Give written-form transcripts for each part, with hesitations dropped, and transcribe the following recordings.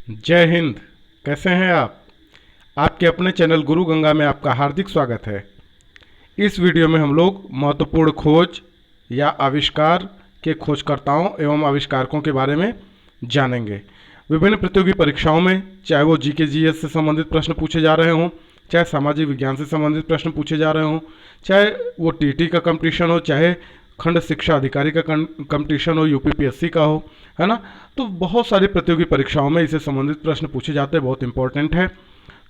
जय हिंद। कैसे हैं आप? आपके अपने चैनल गुरु गंगा में आपका हार्दिक स्वागत है। इस वीडियो में हम लोग महत्वपूर्ण खोज या आविष्कार के खोजकर्ताओं एवं आविष्कारकों के बारे में जानेंगे। विभिन्न प्रतियोगी परीक्षाओं में चाहे वो जीके जीएस से संबंधित प्रश्न पूछे जा रहे हों, चाहे सामाजिक विज्ञान से संबंधित प्रश्न पूछे जा रहे हों, चाहे वो टीटी का कंपटीशन हो, चाहे खंड शिक्षा अधिकारी का कंपटीशन हो, यूपीपीएससी का हो, है ना। तो बहुत सारी प्रतियोगी परीक्षाओं में इससे संबंधित प्रश्न पूछे जाते हैं, बहुत इंपॉर्टेंट है।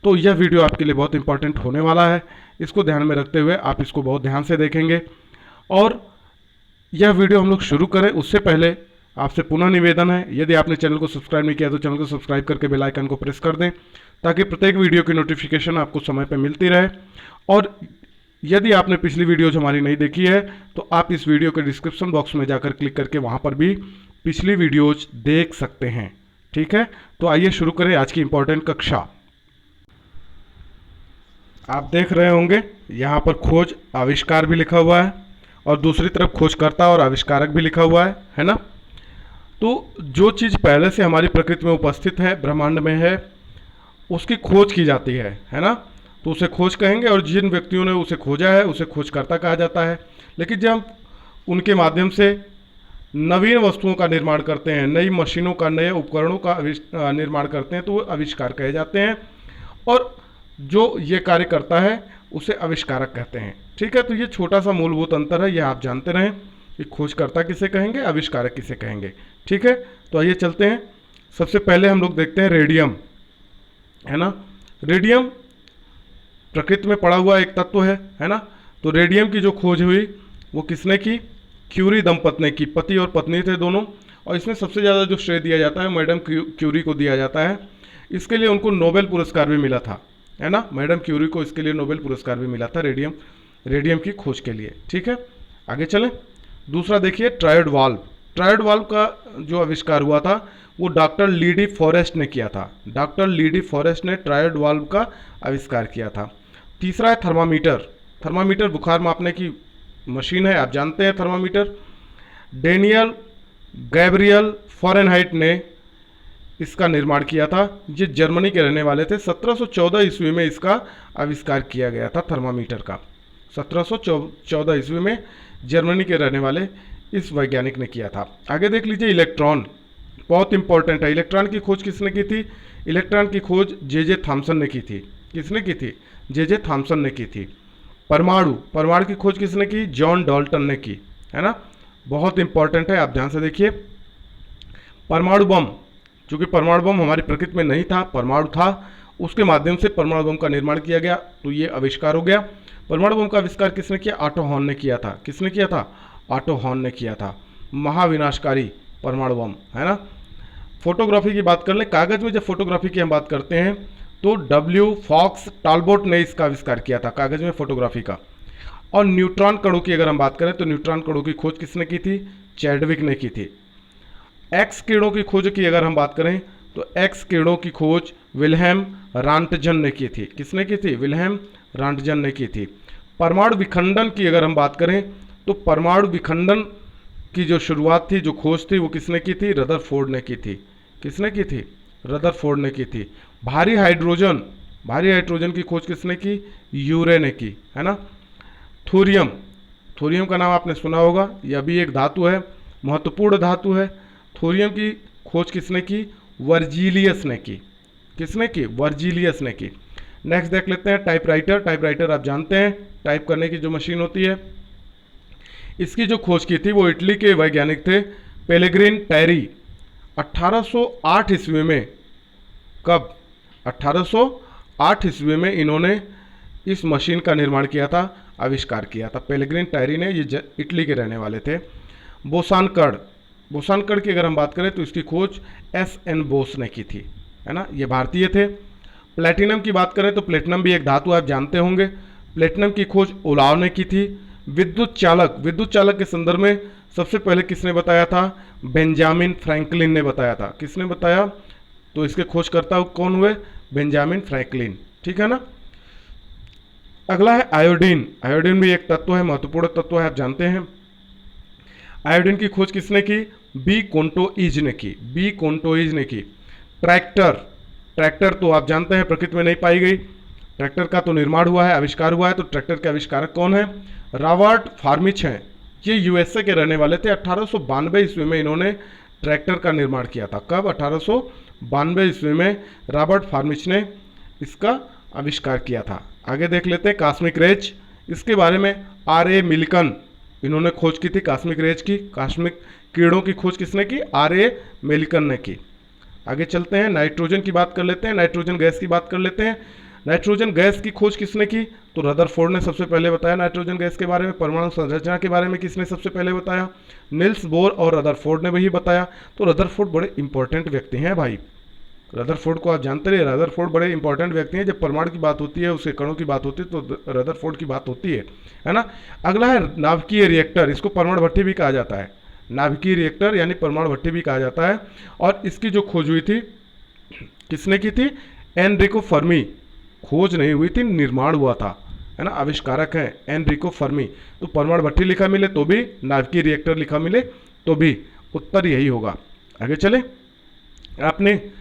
तो यह वीडियो आपके लिए बहुत इंपॉर्टेंट होने वाला है। इसको ध्यान में रखते हुए आप इसको बहुत ध्यान से देखेंगे। और यह वीडियो हम लोग शुरू करें उससे पहले आपसे पुनः निवेदन है, यदि आपने चैनल को सब्सक्राइब नहीं किया तो चैनल को सब्सक्राइब करके बेल आइकन को प्रेस कर दें, ताकि प्रत्येक वीडियो की नोटिफिकेशन आपको समय पर मिलती रहे। और यदि आपने पिछली वीडियोज हमारी नहीं देखी है तो आप इस वीडियो के डिस्क्रिप्शन बॉक्स में जाकर क्लिक करके वहाँ पर भी पिछली वीडियोज देख सकते हैं। ठीक है, तो आइए शुरू करें आज की इंपॉर्टेंट कक्षा। आप देख रहे होंगे यहाँ पर खोज आविष्कार भी लिखा हुआ है और दूसरी तरफ खोजकर्ता और आविष्कारक भी लिखा हुआ है ना। तो जो चीज़ पहले से हमारी प्रकृति में उपस्थित है, ब्रह्मांड में है, उसकी खोज की जाती है ना। तो उसे खोज कहेंगे, और जिन व्यक्तियों ने उसे खोजा है उसे खोजकर्ता कहा जाता है। लेकिन जब हम उनके माध्यम से नवीन वस्तुओं का निर्माण करते हैं, नई मशीनों का, नए उपकरणों का निर्माण करते हैं, तो वो आविष्कार कहे जाते हैं। और जो ये कार्य करता है उसे आविष्कारक कहते हैं। ठीक है, तो ये छोटा सा मूलभूत अंतर है, यह आप जानते रहें कि खोजकर्ता किसे कहेंगे, आविष्कारक किसे कहेंगे। ठीक है, तो आइए चलते हैं। सबसे पहले हम लोग देखते हैं रेडियम, है ना। रेडियम प्रकृति में पड़ा हुआ एक तत्व है ना। तो रेडियम की जो खोज हुई वो किसने की? क्यूरी दंपत्ति ने की। पति और पत्नी थे दोनों, और इसमें सबसे ज़्यादा जो श्रेय दिया जाता है मैडम क्यूरी को दिया जाता है। इसके लिए उनको नोबेल पुरस्कार भी मिला था, है ना। मैडम क्यूरी को इसके लिए नोबेल पुरस्कार भी मिला था रेडियम की खोज के लिए। ठीक है, आगे चलें। दूसरा देखिए ट्रायोड वाल्व। ट्रायोड वाल्व का जो आविष्कार हुआ था वो डॉक्टर लीडी फॉरेस्ट ने किया था। डॉक्टर लीडी फॉरेस्ट ने ट्रायोड वाल्व का आविष्कार किया था। तीसरा है थर्मामीटर। थर्मामीटर बुखार मापने की मशीन है, आप जानते हैं थर्मामीटर। डेनियल गैब्रियल फॉरेनहाइट ने इसका निर्माण किया था। ये जर्मनी के रहने वाले थे। 1714 ईस्वी में इसका आविष्कार किया गया था थर्मामीटर का। 1714 ईस्वी में जर्मनी के रहने वाले इस वैज्ञानिक ने किया था। आगे देख लीजिए इलेक्ट्रॉन, बहुत इंपॉर्टेंट है। इलेक्ट्रॉन की खोज किसने की थी? इलेक्ट्रॉन की खोज जे थॉमसन ने की थी। किसने की थी? जे थॉमसन ने की थी। परमाणु की खोज किसने की? जॉन डाल्टन ने की, है ना। बहुत इंपॉर्टेंट है, आप ध्यान से देखिए। परमाणु बम, चूंकि परमाणु बम हमारी प्रकृति में नहीं था, परमाणु था, उसके माध्यम से परमाणु बम का निर्माण किया गया, तो ये आविष्कार हो गया। परमाणु बम का आविष्कार किसने किया? ऑटो हॉर्न ने किया था। किसने किया था? ऑटो हॉर्न ने किया था। महाविनाशकारी परमाणु बम, है ना। फोटोग्राफी की बात कर ले, कागज में जब फोटोग्राफी की हम बात करते हैं तो डब्ल्यू फॉक्स टॉलबोट ने इसका आविष्कार किया था, कागज में फोटोग्राफी का। और न्यूट्रॉन कणों की अगर हम बात करें तो न्यूट्रॉन कणों की खोज किसने की थी? चैडविक ने की थी। एक्स किरणों की खोज की अगर हम बात करें तो एक्स किरणों की खोज विल्हेम रॉन्टजन ने की थी। किसने की थी? विल्हेम रॉन्टजन ने की थी। परमाणु विखंडन की अगर हम बात करें तो परमाणु विखंडन की जो शुरुआत थी, जो खोज थी, वो किसने की थी? रदरफोर्ड ने की थी। किसने की थी? रदरफोर्ड ने की थी। भारी हाइड्रोजन की खोज किसने की? यूरे ने की, है ना। थोरियम का नाम आपने सुना होगा, यह भी एक धातु है, महत्वपूर्ण धातु है। थोरियम की खोज किसने की? वर्जीलियस ने की। किसने की? वर्जीलियस ने की। नेक्स्ट देख लेते हैं टाइपराइटर आप जानते हैं, टाइप करने की जो मशीन होती है, इसकी जो खोज की थी वो इटली के वैज्ञानिक थे पेलेग्रिन टैरी। 1808 ईस्वी में, कब? 1808 ईस्वी में इन्होंने इस मशीन का निर्माण किया था, आविष्कार किया था। पेलेग्रिन टैरी ने, ये इटली के रहने वाले थे। बोसान कण की अगर हम बात करें तो इसकी खोज एस.एन. बोस ने की थी, है ना, ये भारतीय थे। प्लेटिनम की बात करें तो प्लेटिनम भी एक धातु आप जानते होंगे। प्लेटिनम की खोज ओलाव ने की थी। विद्युत चालक के संदर्भ में सबसे पहले किसने बताया था? बेंजामिन फ्रैंकलिन ने बताया था। किसने बताया? तो इसके खोजकर्ता कौन हुए? Benjamin Franklin. ठीक है ना। अगला है आयोडीन भी एक तत्व है, महत्वपूर्ण तत्व है, आप जानते हैं। आयोडीन की खोज किसने की? बी कोंटोइज ने की। ट्रैक्टर, ट्रैक्टर तो आप जानते हैं प्रकृति में नहीं पाई गई, ट्रैक्टर का तो निर्माण हुआ है, आविष्कार हुआ है। तो ट्रैक्टर के आविष्कारक कौन है? रॉबर्ट फार्मिच हैं। ये यूएसए के रहने वाले थे। 1892 ईस्वी में इन्होंने ट्रैक्टर का निर्माण किया था। कब? 1892 ईस्वी में रॉबर्ट फार्मिच ने इसका आविष्कार किया था। आगे देख लेते हैं कॉस्मिक रेज। इसके बारे में आर ए मिल्कन इन्होंने खोज की थी, कॉस्मिक रेज की, कॉस्मिक किरणों की खोज किसने की? आर ए मिल्कन ने की। आगे चलते हैं, नाइट्रोजन की बात कर लेते हैं, नाइट्रोजन गैस की बात कर लेते हैं। नाइट्रोजन गैस की खोज किसने की? तो रदरफोर्ड ने सबसे पहले बताया नाइट्रोजन गैस के बारे में। परमाणु संरचना के बारे में किसने सबसे पहले बताया? निल्स बोर और रदरफोर्ड ने वही बताया। तो रदरफोर्ड बड़े इंपॉर्टेंट व्यक्ति हैं भाई। रदरफोर्ड को आप जानते रहे, रदरफोर्ड बड़े इंपॉर्टेंट व्यक्ति हैं। जब परमाणु की बात होती है, उसके कणों की बात होती है, तो रदरफोर्ड की बात होती है ना। अगला है नाभिकीय रिएक्टर। इसको परमाणु भट्ठी भी कहा जाता है, नाभिकीय रिएक्टर यानी परमाणु भट्ठी भी कहा जाता है। और इसकी जो खोज हुई थी किसने की थी? Enrico Fermi. खोज नहीं हुई थी, निर्माण हुआ था, है ना। आविष्कारक हैं एनरिको फर्मी। तो परमाणु भट्ठी लिखा मिले तो भी, नाभिकीय रिएक्टर लिखा मिले तो भी, उत्तर यही होगा। आगे चले, आपने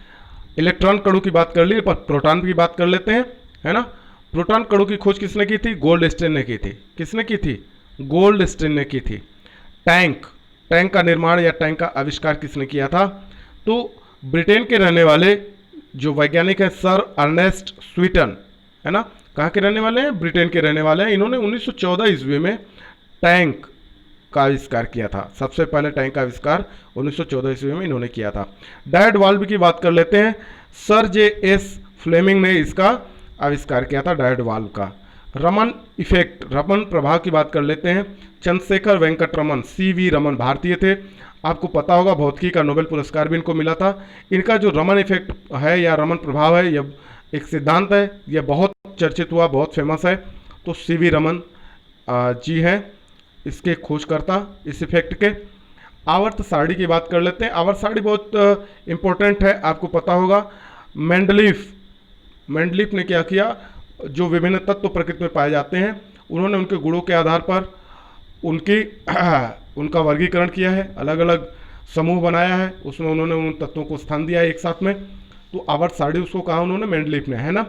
इलेक्ट्रॉन कणों की बात कर ली, पर प्रोटॉन की बात कर लेते हैं, है ना। प्रोटॉन कणों की खोज किसने की थी? गोल्डस्टीन ने की थी। किसने की थी? गोल्डस्टीन ने की थी। टैंक, टैंक का निर्माण या टैंक का आविष्कार किसने किया था? तो ब्रिटेन के रहने वाले जो वैज्ञानिक है सर अर्नेस्ट स्वीटन, है ना। कहाँ के रहने वाले हैं? ब्रिटेन के रहने वाले हैं। इन्होंने 1914 ईस्वी में टैंक का आविष्कार किया था। सबसे पहले टैंक का आविष्कार 1914 ईस्वी में इन्होंने किया था। डायड वाल्व की बात कर लेते हैं। सर जे एस फ्लेमिंग ने इसका आविष्कार किया था, डायड वाल्व का। रमन इफेक्ट, रमन प्रभाव की बात कर लेते हैं। चंद्रशेखर वेंकट रमन, सी.वी. रमन भारतीय थे। आपको पता होगा भौतिकी का नोबेल पुरस्कार भी इनको मिला था। इनका जो रमन इफेक्ट है या रमन प्रभाव है, यह एक सिद्धांत है, यह बहुत चर्चित हुआ, बहुत फेमस है। तो सी.वी. रमन जी हैं इसके खोजकर्ता, इस इफेक्ट के। आवर्त सारणी की बात कर लेते हैं। आवर्त सारणी बहुत इंपॉर्टेंट है, आपको पता होगा। मेंडलीफ ने क्या किया? जो विभिन्न तत्व प्रकृति में पाए जाते हैं, उन्होंने उनके गुणों के आधार पर उनका वर्गीकरण किया है, अलग अलग समूह बनाया है, उसमें उन्होंने उन तत्वों को स्थान दिया है एक साथ में। तो आवर्त सारणी उसको कहा उन्होंने, मेंडलीफ ने, है ना।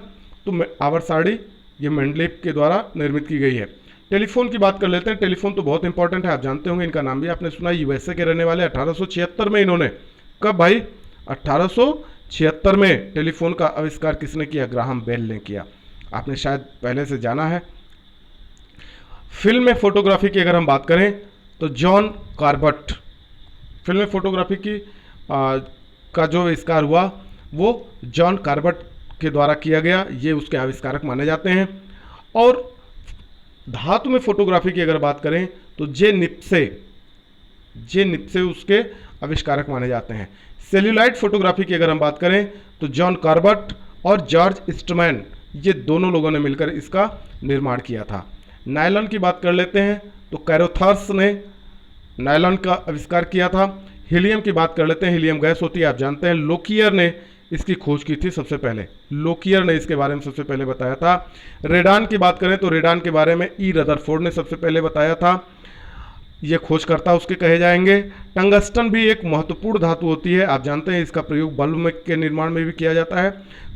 तो आवर्त सारणी ये मेंडलीफ के द्वारा निर्मित की गई है। टेलीफोन की बात कर लेते हैं। टेलीफोन तो बहुत इंपॉर्टेंट है, आप जानते होंगे, इनका नाम भी आपने सुना। यूएसए के रहने वाले 1876 में इन्होंने, कब भाई? 1876 में टेलीफोन का आविष्कार किसने किया? ग्राहम बेल ने किया। आपने शायद पहले से जाना है। फिल्म में फोटोग्राफी की अगर हम बात करें तो जॉन कार्बट, फिल्म में फोटोग्राफी की का जो आविष्कार हुआ वो जॉन कार्बट के द्वारा किया गया, ये उसके आविष्कारक माने जाते हैं। और धातु में फोटोग्राफी की अगर बात करें तो जे निप्से उसके आविष्कारक माने जाते हैं। सेल्यूलाइड फोटोग्राफी की अगर हम बात करें तो जॉन कार्बट और जॉर्ज ईस्टमैन, ये दोनों लोगों ने मिलकर इसका निर्माण किया था। नायलॉन की बात कर लेते हैं तो कैरोथर्स ने नायलॉन का आविष्कार किया था। हीलियम की बात कर लेते हैं, हीलियम गैस होती है, आप जानते हैं। लोकियर ने इसकी खोज की थी सबसे पहले, लोकियर ने इसके बारे में सबसे पहले बताया था। रेडान की बात करें तो रेडान के बारे में ई रदरफोर्ड ने सबसे पहले बताया था, ये खोजकर्ता उसके कहे जाएंगे। टंगस्टन भी एक महत्वपूर्ण धातु होती है, आप जानते हैं, इसका प्रयोग बल्ब के निर्माण में भी किया जाता है।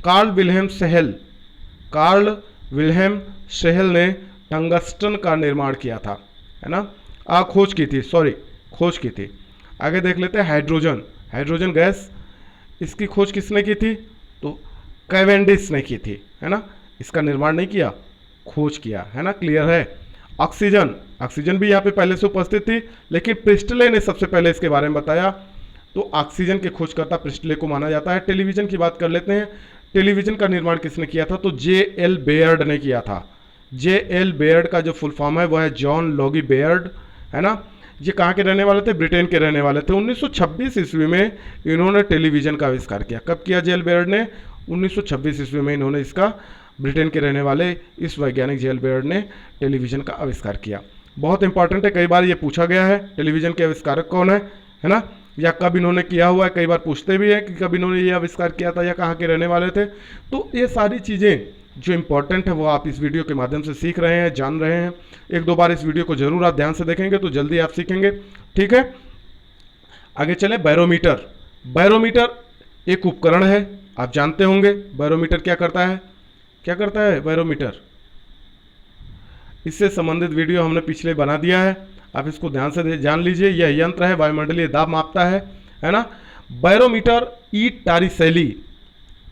कार्ल विल्हेम सेहल ने टंगस्टन का निर्माण किया था, है ना। खोज की थी। आगे देख लेते हैं हाइड्रोजन गैस, इसकी खोज किसने की थी? तो कैवेंडिश ने की थी, है ना। इसका निर्माण नहीं किया, खोज किया, है ना। क्लियर है। ऑक्सीजन भी यहाँ पे पहले से उपस्थित थी, लेकिन प्रिस्टले ने सबसे पहले इसके बारे में बताया। तो ऑक्सीजन के खोजकर्ता प्रिस्टले को माना जाता है। टेलीविजन की बात कर लेते हैं। टेलीविजन का निर्माण किसने किया था? तो J.L. बेयर्ड ने किया था। J.L. बेयर्ड का जो फुल फॉर्म है वो है जॉन लॉगी बेयर्ड, है ना। ये कहाँ के रहने वाले थे? ब्रिटेन के रहने वाले थे। 1926 ईस्वी में इन्होंने टेलीविजन का आविष्कार किया। कब किया J.L. बेयर्ड ने? 1926 ईस्वी में इन्होंने इसका, ब्रिटेन के रहने वाले इस वैज्ञानिक J.L. बेयर्ड ने टेलीविजन का आविष्कार किया। बहुत इंपॉर्टेंट है, कई बार ये पूछा गया है टेलीविजन के आविष्कारक कौन है ना, या कब इन्होंने किया हुआ है। कई बार पूछते भी हैं कि कब इन्होंने ये आविष्कार किया था या कहाँ के रहने वाले थे। तो ये सारी चीज़ें जो इम्पोर्टेंट है वो आप इस वीडियो के माध्यम से सीख रहे हैं, जान रहे हैं। एक दो बार इस वीडियो को जरूर आप ध्यान से देखेंगे तो जल्दी आप सीखेंगे, ठीक है। आगे चले। बैरोमीटर एक उपकरण है, आप जानते होंगे बैरोमीटर क्या करता है, क्या करता है बैरोमीटर। इससे संबंधित वीडियो हमने पिछले बना दिया है, आप इसको ध्यान से जान लीजिए। यह यंत्र है, वायुमंडलीय दाब मापता है ना। बैरोमीटर ई टारिसेली,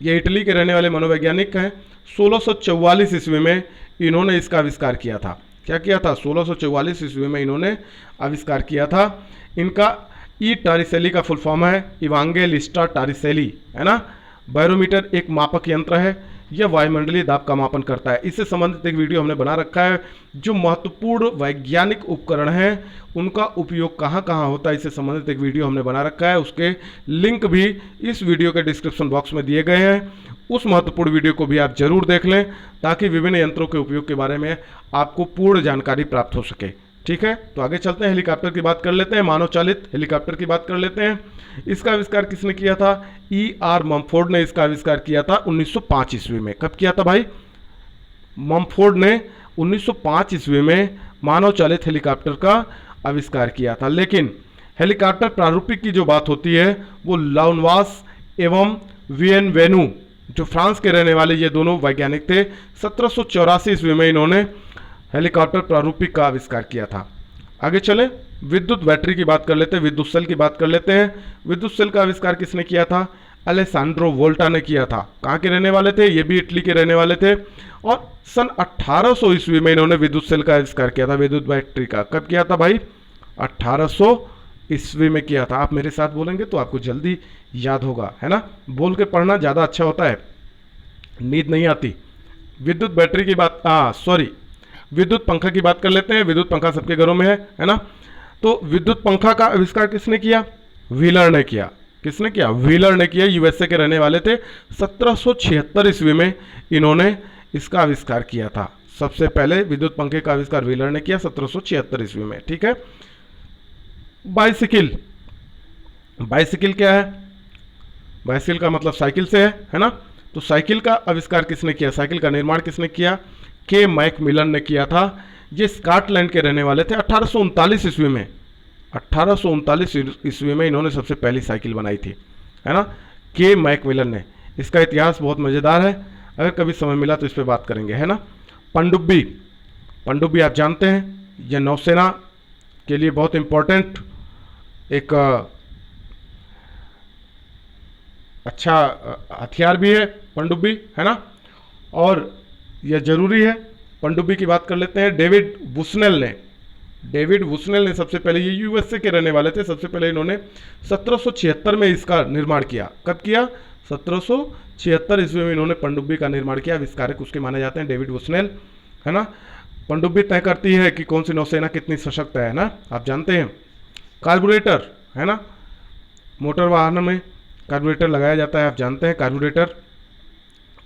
ये इटली के रहने वाले मनोवैज्ञानिक हैं। 1644 ईस्वी में इन्होंने इसका आविष्कार किया था। क्या किया था? 1644 ईस्वी में इन्होंने आविष्कार किया था। इनका ई टारिसेली का फुल फॉर्म है इवांगेलिस्टा टारिसेली, है ना। बैरोमीटर एक मापक यंत्र है, यह वायुमंडलीय दाब का मापन करता है। इससे संबंधित एक वीडियो हमने बना रखा है। जो महत्वपूर्ण वैज्ञानिक उपकरण हैं उनका उपयोग कहाँ कहाँ होता है, इससे संबंधित एक वीडियो हमने बना रखा है। उसके लिंक भी इस वीडियो के डिस्क्रिप्शन बॉक्स में दिए गए हैं। उस महत्वपूर्ण वीडियो को भी आप जरूर देख लें ताकि विभिन्न यंत्रों के उपयोग के बारे में आपको पूर्ण जानकारी प्राप्त हो सके। ठीक है, तो आगे चलते हैं, हेलीकॉप्टर की बात कर लेते हैं। मानव चालित हेलीकॉप्टर की बात कर लेते हैं। इसका आविष्कार किसने किया था? E.R. मम्फोर्ड ने इसका आविष्कार किया था 1905 ईस्वी में। कब किया था भाई? मम्फोर्ड ने 1905 ईस्वी में मानव चालित हेलीकॉप्टर का आविष्कार किया था। लेकिन हेलीकॉप्टर प्रारूपिक की जो बात होती है वो लाउनवास एवं वियन वेनु, जो फ्रांस के रहने वाले ये दोनों वैज्ञानिक थे, 1784 ईस्वी में इन्होंने हेलीकॉप्टर प्रारूपिक का आविष्कार किया था। आगे चलें, विद्युत बैटरी की बात कर लेते हैं, विद्युत सेल की बात कर लेते हैं। विद्युत सेल का आविष्कार किसने किया था? अलेसांड्रो वोल्टा ने किया था। कहाँ के रहने वाले थे? ये भी इटली के रहने वाले थे। और सन 1800 ईस्वी में इन्होंने विद्युत सेल का आविष्कार किया था, विद्युत बैटरी का। कब किया था भाई? 1800 ईस्वी में किया था। आप मेरे साथ बोलेंगे तो आपको जल्दी याद होगा, है ना। बोल के पढ़ना ज़्यादा अच्छा होता है, नींद नहीं आती। विद्युत बैटरी की बात, विद्युत पंखा की बात कर लेते हैं। विद्युत पंखा सबके घरों में है ना। तो विद्युत पंखा का आविष्कार किसने किया? व्हीलर ने किया। किसने किया? व्हीलर ने किया। यूएसए के रहने वाले थे। 1776 ईस्वी में इन्होंने इसका आविष्कार किया था। सबसे पहले विद्युत पंखे का आविष्कार व्हीलर ने किया 1776 ईस्वी में। ठीक है। बाइसिकल, बाइसिकल क्या है? बाइसिकल का मतलब साइकिल से है ना। तो साइकिल का आविष्कार किसने किया? साइकिल का निर्माण किसने किया? के मैकमिलन ने किया था। ये स्कॉटलैंड के रहने वाले थे। 1839 ईस्वी में, 1839 ईस्वी में इन्होंने सबसे पहली साइकिल बनाई थी, है ना, के मैकमिलन ने। इसका इतिहास बहुत मज़ेदार है, अगर कभी समय मिला तो इस पर बात करेंगे, है ना। पनडुब्बी, पनडुब्बी आप जानते हैं यह नौसेना के लिए बहुत इम्पोर्टेंट एक अच्छा हथियार भी है पनडुब्बी, है ना, और यह जरूरी है। पनडुब्बी की बात कर लेते हैं। डेविड बुसनेल ने सबसे पहले, ये यूएसए के रहने वाले थे, सबसे पहले इन्होंने 1776 में इसका निर्माण किया। कब किया? 1776 ईस्वी में इन्होंने पनडुब्बी का निर्माण किया। आविष्कारक उसके माने जाते हैं डेविड बुसनेल, है ना। पनडुब्बी तय करती है कि कौन सी नौसेना कितनी सशक्त है ना, आप जानते हैं। कार्बोरेटर, है ना, मोटर वाहन में कार्बोरेटर लगाया जाता है, आप जानते हैं। कार्बोरेटर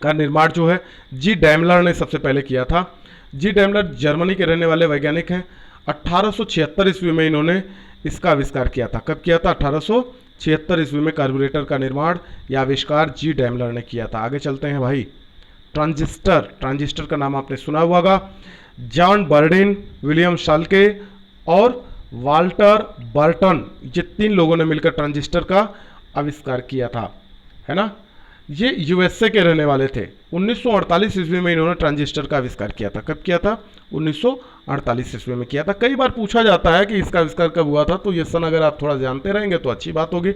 का निर्माण जो है जी डैमलर ने सबसे पहले किया था। जी डैमलर जर्मनी के रहने वाले वैज्ञानिक हैं। 1876 ईस्वी में इन्होंने इसका आविष्कार किया था। कब किया था? 1876 ईस्वी में कार्बोरेटर का निर्माण या आविष्कार जी डैमलर ने किया था। आगे चलते हैं भाई। ट्रांजिस्टर, ट्रांजिस्टर का नाम आपने सुना हुआ होगा। जॉन बर्डिन, विलियम शाल्के और वाल्टर बर्टन, ये 3 लोगों ने मिलकर ट्रांजिस्टर का आविष्कार किया था, है ना। ये यूएसए के रहने वाले थे। 1948 ईस्वी में इन्होंने ट्रांजिस्टर का आविष्कार किया था। कब किया था? 1948 ईस्वी में किया था। कई बार पूछा जाता है कि इसका आविष्कार कब हुआ था, तो ये सन अगर आप थोड़ा जानते रहेंगे तो अच्छी बात होगी।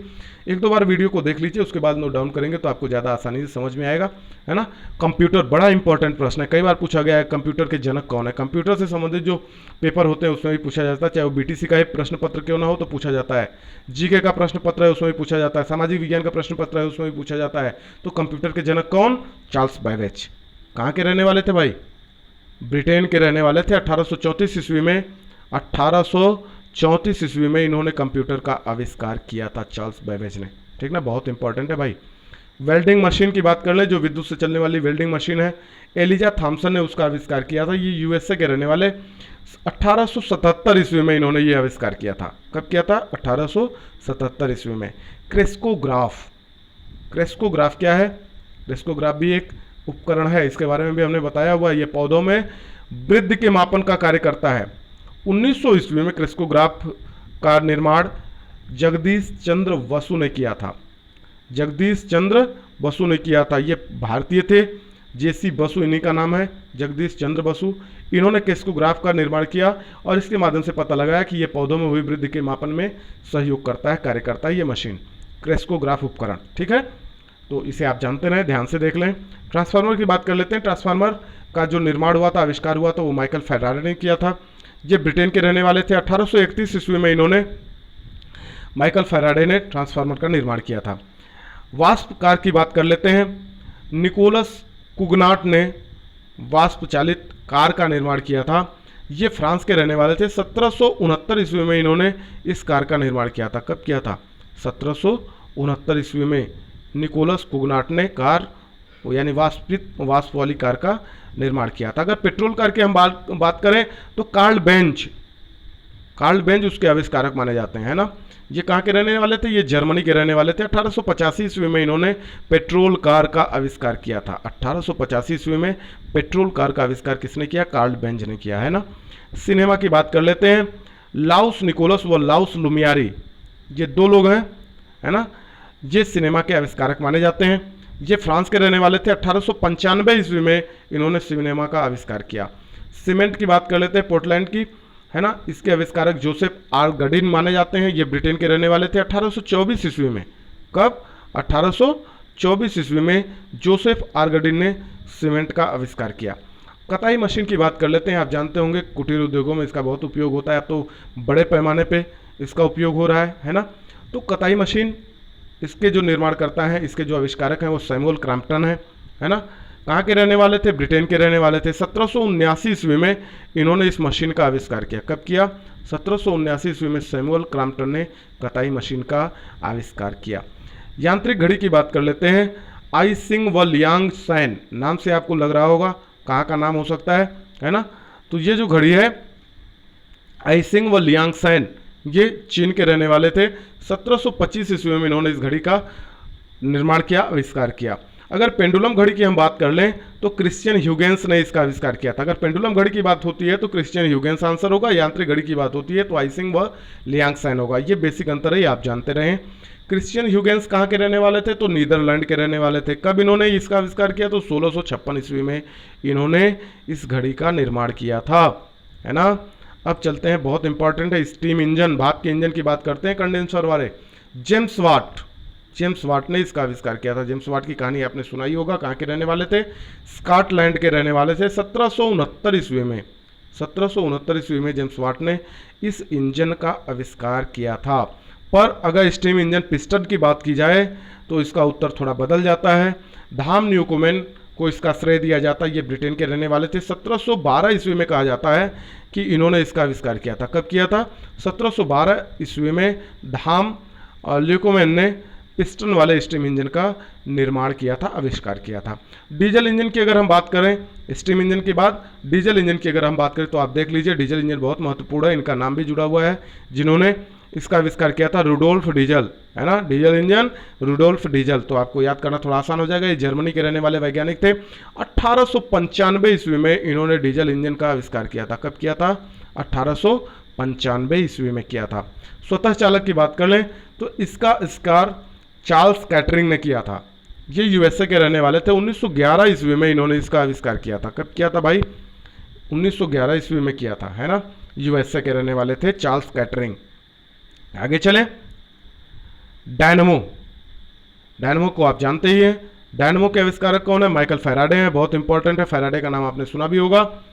1-2 बार वीडियो को देख लीजिए, उसके बाद नोट डाउन करेंगे तो आपको ज़्यादा आसानी से समझ में आएगा, है ना। कंप्यूटर बड़ा इंपॉर्टेंट प्रश्न है, कई बार पूछा गया है कंप्यूटर के जनक कौन है। कंप्यूटर से संबंधित जो पेपर होते हैं उसमें भी पूछा जाता है, चाहे वो बीटीसी का ही प्रश्न पत्र क्यों ना हो तो पूछा जाता है। जीके का प्रश्न पत्र है उसमें भी पूछा जाता है, सामाजिक विज्ञान का प्रश्न पत्र है उसमें भी पूछा जाता है। तो कंप्यूटर के जनक कौन? Charles Babbage. कहाँ के रहने वाले थे भाई? ब्रिटेन के रहने वाले थे। 1834 ईस्वी में, 1834 ईस्वी में इन्होंने कंप्यूटर का आविष्कार किया था चार्ल्स बैबेज ने। ठीक ना, बहुत इंपॉर्टेंट है भाई। वेल्डिंग मशीन की बात कर लें, जो विद्युत से चलने वाली वेल्डिंग मशीन है, एलिजा थॉमसन ने उसका आविष्कार किया था। ये यूएसए के रहने वाले। 1877 ईस्वी में इन्होंने ये आविष्कार किया था। कब किया था? 1877 ईस्वी में। क्रेस्कोग्राफ, क्रेस्कोग्राफ क्या है? क्रेस्कोग्राफ भी एक उपकरण है, इसके बारे में भी हमने बताया हुआ है। ये पौधों में वृद्धि के मापन का कार्य करता है। 1900 ईस्वी में क्रेस्कोग्राफ का निर्माण जगदीश चंद्र बसु ने किया था। जगदीश चंद्र बसु ने किया था। ये भारतीय थे, जेसी बसु इन्हीं का नाम है, जगदीश चंद्र बसु। इन्होंने क्रेस्कोग्राफ का निर्माण किया और इसके माध्यम से पता लगाया कि ये पौधों में हुई वृद्धि के मापन में सहयोग करता है, कार्य करता है ये मशीन, क्रेस्कोग्राफ उपकरण। ठीक है, तो इसे आप जानते रहें, ध्यान से देख लें। ट्रांसफार्मर की बात कर लेते हैं। ट्रांसफार्मर का जो निर्माण हुआ था, आविष्कार हुआ था, वो माइकल फैराडे ने किया था। ये ब्रिटेन के रहने वाले थे। 1831 ईस्वी में इन्होंने, माइकल फैराडे ने ट्रांसफार्मर का निर्माण किया था। वाष्प कार की बात कर लेते हैं। निकोलस कुगनाट ने वाष्प चालित कार का निर्माण किया था। ये फ्रांस के रहने वाले थे। 1769 ईस्वी में इन्होंने इस कार का निर्माण किया था। कब किया था? 1769 ईस्वी में निकोलस कुगनाट ने कार यानी वाष्प वाली कार का निर्माण किया था। अगर पेट्रोल कार की हम बात करें तो कार्ल बेंज उसके आविष्कारक माने जाते हैं, है ना। ये कहाँ के रहने वाले थे? ये जर्मनी के रहने वाले थे। 1885 ईस्वी में इन्होंने पेट्रोल कार का आविष्कार किया था। 1885 ईस्वी में पेट्रोल कार का आविष्कार किसने किया? कार्ल बेंज ने किया, है ना। सिनेमा की बात कर लेते हैं। लाउस निकोलस व लाउस लुमियारी, ये दो लोग हैं, है ना। ये सिनेमा के आविष्कारक माने जाते हैं। ये फ्रांस के रहने वाले थे। 1895 ईस्वी में इन्होंने सिनेमा का आविष्कार किया। सीमेंट की बात कर लेते हैं, पोर्टलैंड की, है ना। इसके आविष्कारक जोसेफ आर गडिन माने जाते हैं। ये ब्रिटेन के रहने वाले थे। 1824 ईस्वी में, कब? 1824 ईस्वी में जोसेफ आर गडिन ने सीमेंट का आविष्कार किया। कताई मशीन की बात कर लेते हैं। आप जानते होंगे कुटीर उद्योगों में इसका बहुत उपयोग होता है। अब तो बड़े पैमाने पे इसका उपयोग हो रहा है ना। तो कताई मशीन, इसके जो निर्माण करता है, इसके जो आविष्कारक हैं वो सैमुअल क्रॉम्पटन है ना। कहाँ के रहने वाले थे? ब्रिटेन के रहने वाले थे। 1779 ईस्वी में इन्होंने इस मशीन का आविष्कार किया। कब किया? 1779 ईस्वी में सैमुअल क्रॉम्पटन ने कताई मशीन का आविष्कार किया। यांत्रिक घड़ी की बात कर लेते हैं। आई सिंग व लियांग सैन, नाम से आपको लग रहा होगा कहाँ का नाम हो सकता है ना। तो ये जो घड़ी है, आई सिंग व लियांग सैन, ये चीन के रहने वाले थे। 1725 ईस्वी में इन्होंने इस घड़ी का निर्माण किया, आविष्कार किया। अगर पेंडुलम घड़ी की हम बात कर लें तो क्रिश्चियन ह्यूगेंस ने इसका आविष्कार किया था। अगर पेंडुलम घड़ी की बात होती है तो क्रिश्चियन ह्यूगेंस आंसर होगा। यांत्रिक घड़ी की बात होती है तो आइसिंग व लियांग सैन होगा। ये बेसिक अंतर है, आप जानते रहें। क्रिश्चियन ह्यूगेंस कहाँ के रहने वाले थे? तो नीदरलैंड के रहने वाले थे। कब इन्होंने इसका आविष्कार किया? तो 1656 ईस्वी में इन्होंने इस घड़ी का निर्माण किया था, है ना। अब चलते हैं, बहुत इंपॉर्टेंट है, स्टीम इंजन, भाप के इंजन की बात करते हैं, कंडेंसर वाले। जेम्स वाट ने इसका आविष्कार किया था। जेम्स वाट की कहानी आपने सुनाई होगा। कहाँ के रहने वाले थे? स्कॉटलैंड के रहने वाले थे। 1769 ईस्वी में जेम्स वाट ने इस इंजन का आविष्कार किया था। पर अगर स्टीम इंजन पिस्टन की बात की जाए तो इसका उत्तर थोड़ा बदल जाता है। धाम न्यूकोमेन को इसका श्रेय दिया जाता है। ये ब्रिटेन के रहने वाले थे। 1712 ईस्वी में कहा जाता है कि इन्होंने इसका आविष्कार किया था। कब किया था? 1712 ईस्वी में धाम ल्यूकोमेन ने पिस्टन वाले स्टीम इंजन का निर्माण किया था, आविष्कार किया था। डीजल इंजन की अगर हम बात करें, स्टीम इंजन के बाद डीजल इंजन की अगर हम बात करें तो आप देख लीजिए, डीजल इंजन बहुत महत्वपूर्ण है। इनका नाम भी जुड़ा हुआ है। जिन्होंने इसका आविष्कार किया था रुडोल्फ डीजल, है ना। डीजल इंजन रुडोल्फ डीजल, तो आपको याद करना थोड़ा आसान हो जाएगा। ये जर्मनी के रहने वाले वैज्ञानिक थे। 1895 ईस्वी में इन्होंने डीजल इंजन का आविष्कार किया था। कब किया था? 1895 ईस्वी में किया था। स्वतः चालक की बात कर लें तो इसका आविष्कार चार्ल्स कैटरिंग ने किया था। ये यूएसए के रहने वाले थे। 1911 ईस्वी में इन्होंने इसका आविष्कार किया था। कब किया था भाई? 1911 ईस्वी में किया था, है ना। यूएसए के रहने वाले थे चार्ल्स कैटरिंग। आगे चलें, डायनमो को आप जानते ही हैं। डायनमो के आविष्कारक कौन है? माइकल फैराडे हैं। बहुत इंपॉर्टेंट है, फैराडे का नाम आपने सुना भी होगा।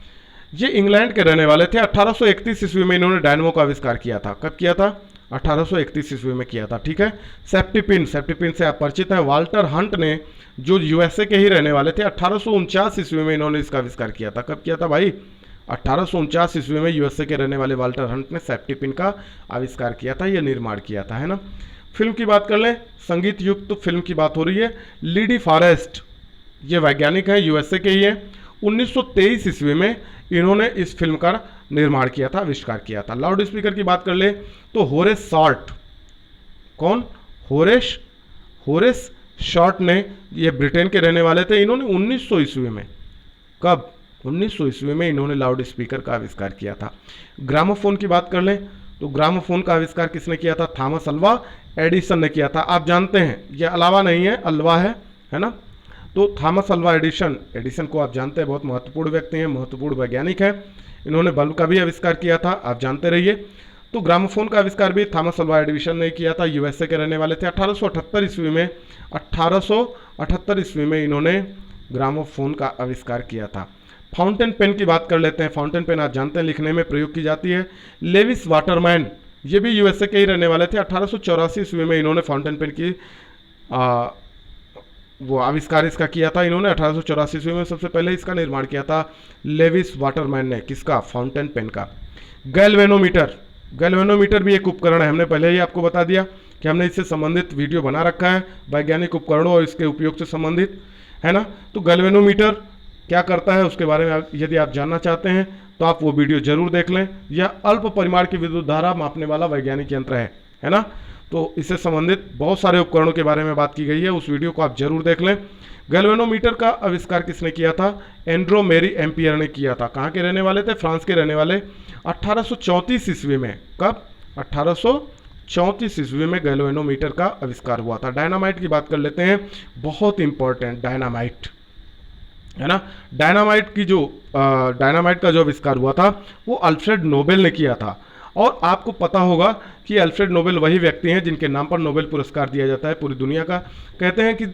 ये इंग्लैंड के रहने वाले थे। 1831 ईस्वी में इन्होंने डायनमो का आविष्कार किया था। कब किया था? 1831 ईस्वी में किया था, ठीक है। सेफ्टी पिन से आप परिचित हैं। वाल्टर हंट ने, जो यूएसए के ही रहने वाले थे, 1849 ईस्वी में इन्होंने इसका आविष्कार किया था। कब किया था भाई? 1849 ईस्वी में यूएसए के रहने वाले वाल्टर हंट ने सेफ्टी पिन का आविष्कार किया था, यह निर्माण किया था, है ना। फिल्म की बात कर लें, संगीत युक्त फिल्म की बात हो रही है। लीडी फॉरेस्ट, ये वैज्ञानिक हैं, यूएसए के ही हैं। 1923 ईस्वी में इन्होंने इस फिल्म का निर्माण किया था, आविष्कार किया था। लाउड स्पीकर की बात कर ले तो होरेस शॉर्ट, कौन? होरेस शॉर्ट ने, ये ब्रिटेन के रहने वाले थे। इन्होंने 1900 ईस्वी में, कब? 1900 ईस्वी में इन्होंने लाउड स्पीकर का आविष्कार किया था। ग्रामोफोन की बात कर लें तो ग्रामोफोन का आविष्कार किसने किया था? थॉमस अल्वा एडिसन ने किया था। आप जानते हैं यह अलावा नहीं है, अल्वा है ना। तो थॉमस अल्वा एडिसन को आप जानते हैं, बहुत महत्वपूर्ण व्यक्ति हैं, महत्वपूर्ण वैज्ञानिक हैं। इन्होंने बल्ब का भी आविष्कार किया था, आप जानते रहिए। तो ग्रामोफोन का आविष्कार भी थॉमस अल्वा एडिसन ने किया था, यूएसए के रहने वाले थे। 1878 ईस्वी में इन्होंने ग्रामोफोन का आविष्कार किया था। फाउंटेन पेन की बात कर लेते हैं। फाउंटेन पेन आप जानते हैं लिखने में प्रयोग की जाती है। लेविस वाटरमैन, ये भी यूएसए के ही रहने वाले थे। 1884 ईस्वी में इन्होंने फाउंटेन पेन की वो आविष्कार इसका किया था। इन्होंने 1884 ईस्वी में सबसे पहले इसका निर्माण किया था लेविस वाटरमैन ने। किसका? फाउंटेन पेन का। गैल्वेनोमीटर भी एक उपकरण है, हमने पहले ही आपको बता दिया कि हमने इससे संबंधित वीडियो बना रखा है, वैज्ञानिक उपकरणों और इसके उपयोग से संबंधित, है ना। तो गैल्वेनोमीटर क्या करता है उसके बारे में यदि आप जानना चाहते हैं तो आप वो वीडियो जरूर देख लें। यह अल्प परिमाण की विद्युत धारा मापने वाला वैज्ञानिक यंत्र है ना। तो इससे संबंधित बहुत सारे उपकरणों के बारे में बात की गई है, उस वीडियो को आप जरूर देख लें। गैल्वेनोमीटर का आविष्कार किसने किया था? एंड्रो मेरी एम्पियर ने किया था। कहाँ के रहने वाले थे? फ्रांस के रहने वाले। 1834 ईस्वी में। कब? 1834 ईस्वी में गैल्वेनोमीटर का आविष्कार हुआ था। डायनामाइट की बात कर लेते हैं, बहुत इंपॉर्टेंट डायनामाइट, है ना। डायनामाइट का जो आविष्कार हुआ था वो अल्फ्रेड नोबेल ने किया था। और आपको पता होगा कि अल्फ्रेड नोबेल वही व्यक्ति हैं जिनके नाम पर नोबेल पुरस्कार दिया जाता है पूरी दुनिया का। कहते हैं कि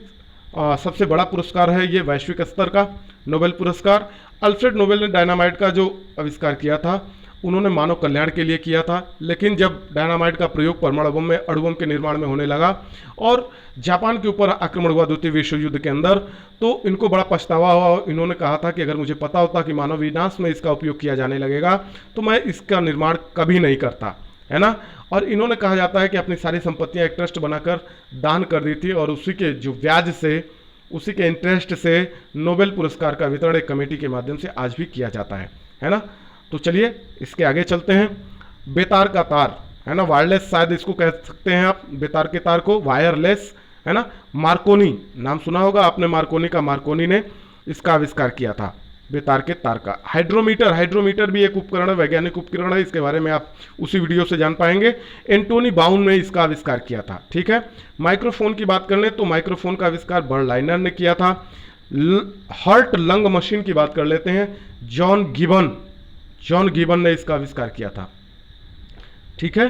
सबसे बड़ा पुरस्कार है ये वैश्विक स्तर का नोबेल पुरस्कार। अल्फ्रेड नोबेल ने डायनामाइट का जो आविष्कार किया था उन्होंने मानव कल्याण के लिए किया था। लेकिन जब डायनामाइट का प्रयोग परमाणु बम में अणु बम के निर्माण में होने लगा और जापान के ऊपर आक्रमण हुआ द्वितीय विश्व युद्ध के अंदर, तो इनको बड़ा पछतावा हुआ और इन्होंने कहा था कि अगर मुझे पता होता कि मानव विनाश में इसका उपयोग किया जाने लगेगा तो मैं इसका निर्माण कभी नहीं करता, है ना। और इन्होंने कहा जाता है कि अपनी सारी संपत्तियां एक ट्रस्ट बनाकर दान कर दी थी और उसी के जो ब्याज से, उसी के इंटरेस्ट से नोबेल पुरस्कार का वितरण एक कमेटी के माध्यम से आज भी किया जाता है ना। तो चलिए इसके आगे चलते हैं। बेतार का तार, है ना, वायरलेस शायद इसको कह सकते हैं आप, बेतार के तार को वायरलेस, है ना। मार्कोनी, नाम सुना होगा आपने मार्कोनी का, मार्कोनी ने इसका आविष्कार किया था बेतार के तार का। हाइड्रोमीटर भी एक उपकरण है, वैज्ञानिक उपकरण है, इसके बारे में आप उसी वीडियो से जान पाएंगे। एंटोनी बाउन ने इसका आविष्कार किया था, ठीक है। माइक्रोफोन की बात कर लें तो माइक्रोफोन का आविष्कार बर्नलाइनर ने किया था। हार्ट लंग मशीन की बात कर लेते हैं, जॉन गिबन ने इसका आविष्कार किया था, ठीक है।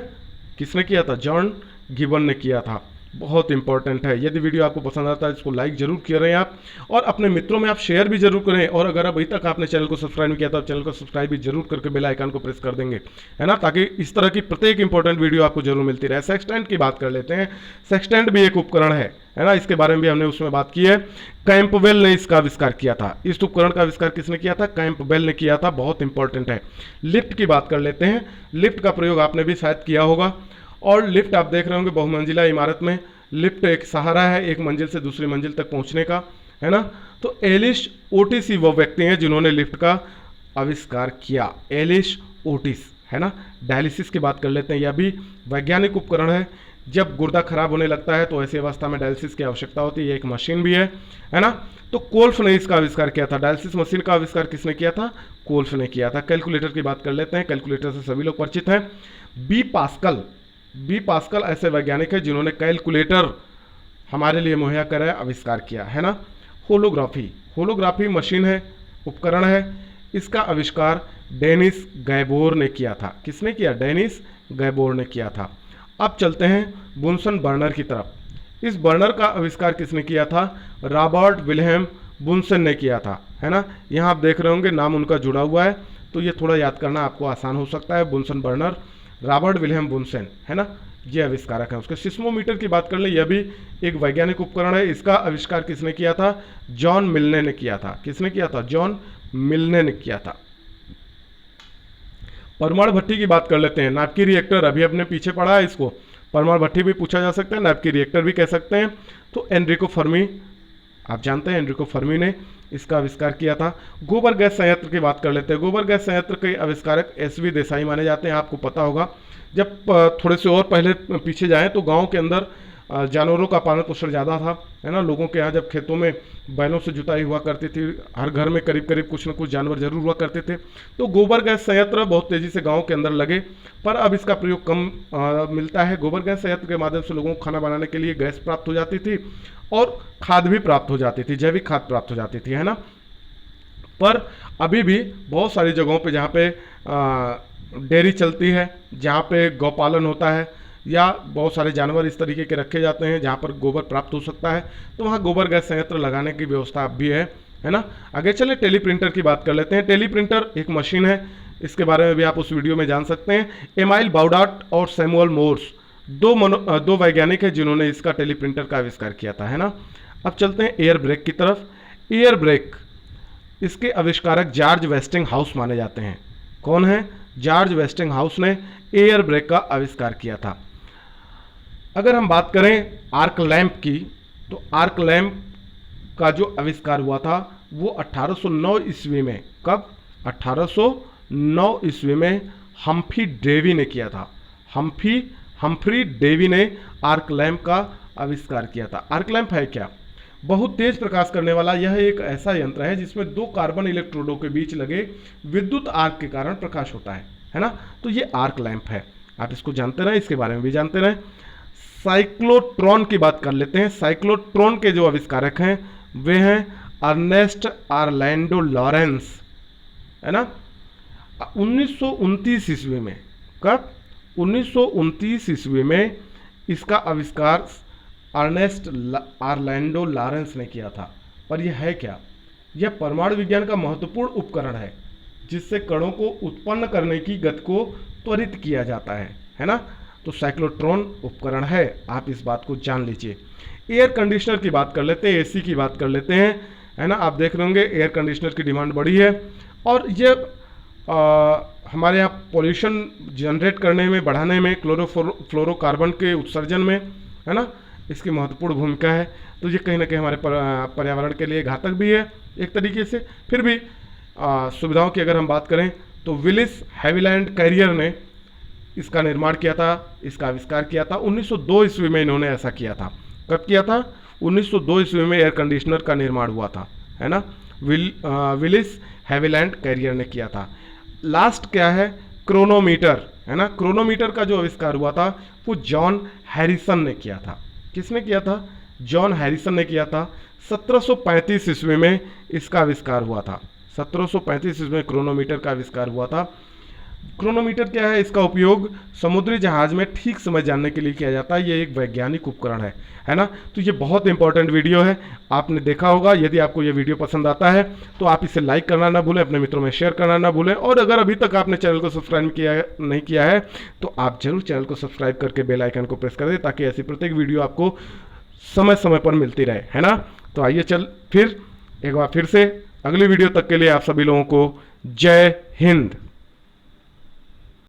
किसने किया था? जॉन गिबन ने किया था। बहुत इंपॉर्टेंट है। यदि वीडियो आपको पसंद आता है इसको लाइक जरूर करें आप, और अपने मित्रों में आप शेयर भी जरूर करें। और अगर अभी तक आपने चैनल को सब्सक्राइब नहीं किया तो आप चैनल को सब्सक्राइब भी जरूर करके बेल आइकन को प्रेस कर देंगे, है ना, ताकि इस तरह की प्रत्येक इंपॉर्टेंट वीडियो आपको जरूर मिलती रहे। सेक्सटेंट की बात कर लेते हैं। सेक्सटेंट भी एक उपकरण है ना, इसके बारे में भी हमने उसमें बात की है। कैंपबेल ने इसका आविष्कार किया था। इस उपकरण का आविष्कार किसने किया था? कैंपबेल ने किया था। बहुत इंपॉर्टेंट है। लिफ्ट की बात कर लेते हैं। लिफ्ट का प्रयोग आपने भी शायद किया होगा। और लिफ्ट आप देख रहे होंगे बहुमंजिला इमारत में लिफ्ट एक सहारा है एक मंजिल से दूसरी मंजिल तक पहुंचने का, है ना। तो एलिस ओटिस वो व्यक्ति हैं जिन्होंने लिफ्ट का आविष्कार किया, एलिस ओटिस, है ना। डायलिसिस की बात कर लेते हैं। यह भी वैज्ञानिक उपकरण है। जब गुर्दा खराब होने लगता है तो ऐसी अवस्था में डायलिसिस की आवश्यकता होती है। ये एक मशीन भी है ना। तो कोल्फ ने इसका आविष्कार किया था। डायलिसिस मशीन का आविष्कार किसने किया था? कोल्फ ने किया था। कैलकुलेटर की बात कर लेते हैं। कैलकुलेटर से सभी लोग परिचित हैं। बी पास्कल ऐसे वैज्ञानिक है जिन्होंने कैलकुलेटर हमारे लिए मुहैया कराया, आविष्कार किया, है ना। होलोग्राफी मशीन है, उपकरण है। इसका आविष्कार डेनिस गैबोर ने किया था। किसने किया? डेनिस गैबोर ने किया था। अब चलते हैं बुनसन बर्नर की तरफ। इस बर्नर का आविष्कार किसने किया था? रॉबर्ट विल्हेम बुनसन ने किया था, है ना। यहाँ आप देख रहे होंगे नाम उनका जुड़ा हुआ है, तो ये थोड़ा याद करना आपको आसान हो सकता है। बुनसन बर्नर, रॉबर्ट विल्हेम बुनसन, है ना, ये आविष्कारक है उसके। सिस्मोमीटर की बात कर ले, यह भी एक वैज्ञानिक उपकरण है। इसका आविष्कार किसने किया था? जॉन मिल्ने ने किया था। किसने किया था? जॉन मिल्ने ने किया था। परमाणु भट्टी की बात कर लेते हैं। नाभिकीय रिएक्टर अभी अपने पीछे पड़ा है, इसको परमाणु भट्टी भी पूछा जा सकता है, नाभिकीय रिएक्टर भी कह सकते हैं। तो एनरिको फर्मी, आप जानते हैं एनरिको फर्मी ने इसका आविष्कार किया था। गोबर गैस संयंत्र की बात कर लेते हैं। गोबर गैस संयंत्र के आविष्कारक एसवी देसाई माने जाते हैं। आपको पता होगा जब थोड़े से और पहले पीछे जाएं तो गांव के अंदर जानवरों का पालन पोषण ज़्यादा था, है ना। लोगों के यहाँ जब खेतों में बैलों से जुताई हुआ करती थी, हर घर में करीब करीब कुछ न कुछ जानवर जरूर हुआ करते थे। तो गोबर गैस संयंत्र बहुत तेज़ी से गाँव के अंदर लगे, पर अब इसका प्रयोग कम मिलता है। गोबर गैस संयंत्र के माध्यम से लोगों को खाना बनाने के लिए गैस प्राप्त हो जाती थी और खाद भी प्राप्त हो जाती थी, जैविक खाद प्राप्त हो जाती थी, है ना। पर अभी भी बहुत सारी जगहों पे जहाँ पे डेयरी चलती है, जहाँ पे गौपालन होता है या बहुत सारे जानवर इस तरीके के रखे जाते हैं जहाँ पर गोबर प्राप्त हो सकता है, तो वहाँ गोबर गैस संयंत्र लगाने की व्यवस्था अब भी है ना। आगे चले दो प्रिंटर की बात कर लेते हैं। टेली प्रिंटर एक मशीन है, इसके बारे में भी आप उस वीडियो में जान सकते हैं। एमाइल बाउडाट और सैमुअल मोर्स दो वैज्ञानिक हैं जिन्होंने इसका टेली प्रिंटर का आविष्कार किया था, है ना। अब चलते हैं एयर ब्रेक की तरफ। एयर ब्रेक, इसके आविष्कारक जॉर्ज वेस्टिंग हाउस माने जाते हैं। कौन है? जॉर्ज वेस्टिंग हाउस ने एयर ब्रेक का आविष्कार किया था। अगर हम बात करें आर्क लैंप की, तो आर्क लैंप का जो आविष्कार हुआ था वो 1809 ईस्वी में, कब? 1809 ईस्वी में हम्फ्री डेवी ने किया था। हम्फ्री डेवी ने आर्क लैंप का आविष्कार किया था। आर्क लैंप है क्या? बहुत तेज प्रकाश करने वाला यह एक ऐसा यंत्र है जिसमें दो कार्बन इलेक्ट्रोडों के बीच लगे विद्युत आर्क के कारण प्रकाश होता है ना। तो ये आर्क लैंप है, आप इसको जानते रहें, इसके बारे में भी जानते रहें। साइक्लोट्रॉन की बात कर लेते हैं। साइक्लोट्रॉन के जो आविष्कारक हैं वे हैं अर्नेस्ट ऑरलैंडो लॉरेंस, है ना। 1929 ईस्वी में, कब? 1929 ईस्वी में इसका आविष्कार अर्नेस्ट ऑरलैंडो लॉरेंस ने किया था। पर यह है क्या? यह परमाणु विज्ञान का महत्वपूर्ण उपकरण है जिससे कणों को उत्पन्न करने की गति को त्वरित किया जाता है ना। तो साइक्लोट्रॉन उपकरण है, आप इस बात को जान लीजिए। एयर कंडीशनर की बात कर लेते हैं, एसी की बात कर लेते हैं, है ना। आप देख रहे होंगे एयर कंडीशनर की डिमांड बढ़ी है और ये हमारे यहाँ पॉल्यूशन जनरेट करने में, बढ़ाने में, फ्लोरोकार्बन के उत्सर्जन में, है ना, इसकी महत्वपूर्ण भूमिका है। तो ये कहीं ना कहीं हमारे पर्यावरण के लिए घातक भी है एक तरीके से। फिर भी सुविधाओं की अगर हम बात करें तो विलिस हैविलैंड कैरियर ने इसका निर्माण किया था, इसका आविष्कार किया था 1902 ईस्वी में। इन्होंने ऐसा किया था। कब किया था? 1902 ईस्वी में एयर कंडीशनर का निर्माण हुआ था, है ना। विलिस हैविलैंड कैरियर ने किया था। लास्ट क्या है? क्रोनोमीटर, है ना। क्रोनोमीटर का जो आविष्कार हुआ था वो जॉन हैरिसन ने किया था। किसने किया था? जॉन हैरिसन ने किया था। 1735 ईस्वी में इसका आविष्कार हुआ था। 1735 ईस्वी में क्रोनोमीटर का आविष्कार हुआ था। क्रोनोमीटर क्या है? इसका उपयोग समुद्री जहाज में ठीक समय जानने के लिए किया जाता है। ये एक वैज्ञानिक उपकरण है ना। तो ये बहुत इंपॉर्टेंट वीडियो है, आपने देखा होगा। यदि आपको ये वीडियो पसंद आता है तो आप इसे लाइक करना ना भूलें, अपने मित्रों में शेयर करना ना भूलें, और अगर अभी तक आपने चैनल को सब्सक्राइब नहीं किया है तो आप जरूर चैनल को सब्सक्राइब करके बेल आइकन को प्रेस कर दें ताकि ऐसी प्रत्येक वीडियो आपको समय समय पर मिलती रहे, है ना। तो आइए फिर एक बार फिर से अगली वीडियो तक के लिए आप सभी लोगों को जय हिंद।